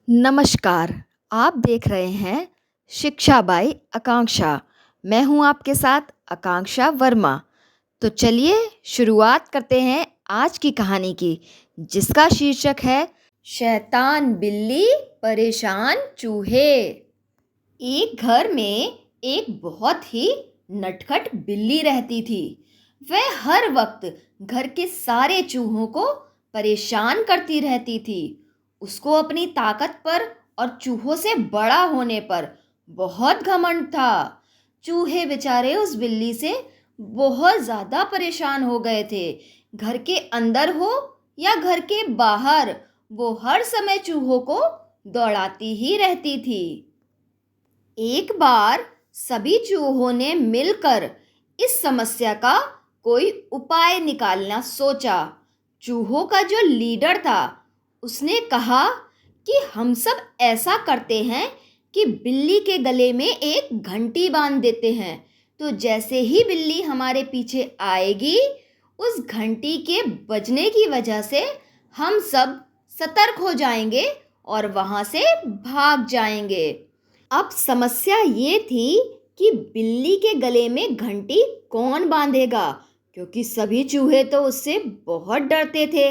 नमस्कार, आप देख रहे हैं शिक्षा बाई आकांक्षा। मैं हूं आपके साथ आकांक्षा वर्मा। तो चलिए शुरुआत करते हैं आज की कहानी की, जिसका शीर्षक है शैतान बिल्ली परेशान चूहे। एक घर में एक बहुत ही नटखट बिल्ली रहती थी। वह हर वक्त घर के सारे चूहों को परेशान करती रहती थी। उसको अपनी ताकत पर और चूहों से बड़ा होने पर बहुत घमंड था। चूहे बेचारे उस बिल्ली से बहुत ज़्यादा परेशान हो गए थे। घर के अंदर हो या घर के बाहर, वो हर समय चूहों को दौड़ाती ही रहती थी। एक बार सभी चूहों ने मिलकर इस समस्या का कोई उपाय निकालना सोचा। चूहों का जो लीडर था, उसने कहा कि हम सब ऐसा करते हैं कि बिल्ली के गले में एक घंटी बांध देते हैं। तो जैसे ही बिल्ली हमारे पीछे आएगी, उस घंटी के बजने की वजह से हम सब सतर्क हो जाएंगे और वहां से भाग जाएंगे। अब समस्या ये थी कि बिल्ली के गले में घंटी कौन बांधेगा, क्योंकि सभी चूहे तो उससे बहुत डरते थे।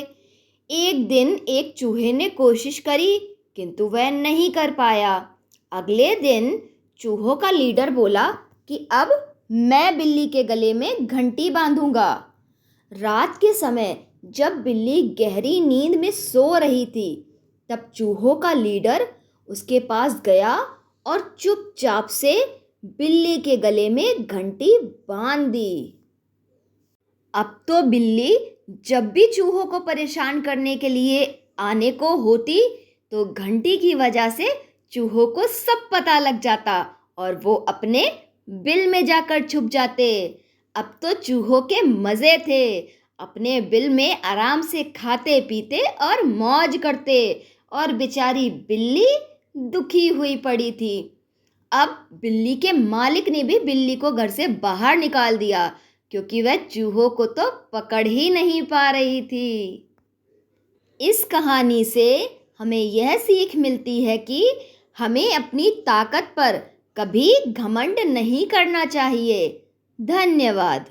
एक दिन एक चूहे ने कोशिश करी, किंतु वह नहीं कर पाया। अगले दिन चूहों का लीडर बोला कि अब मैं बिल्ली के गले में घंटी बांधूंगा। रात के समय जब बिल्ली गहरी नींद में सो रही थी, तब चूहों का लीडर उसके पास गया और चुपचाप से बिल्ली के गले में घंटी बांध दी। अब तो बिल्ली जब भी चूहों को परेशान करने के लिए आने को होती, तो घंटी की वजह से चूहों को सब पता लग जाता और वो अपने बिल में जाकर छुप जाते। अब तो चूहों के मज़े थे। अपने बिल में आराम से खाते पीते और मौज करते, और बेचारी बिल्ली दुखी हुई पड़ी थी। अब बिल्ली के मालिक ने भी बिल्ली को घर से बाहर निकाल दिया, क्योंकि वह चूहों को तो पकड़ ही नहीं पा रही थी। इस कहानी से हमें यह सीख मिलती है कि हमें अपनी ताकत पर कभी घमंड नहीं करना चाहिए। धन्यवाद।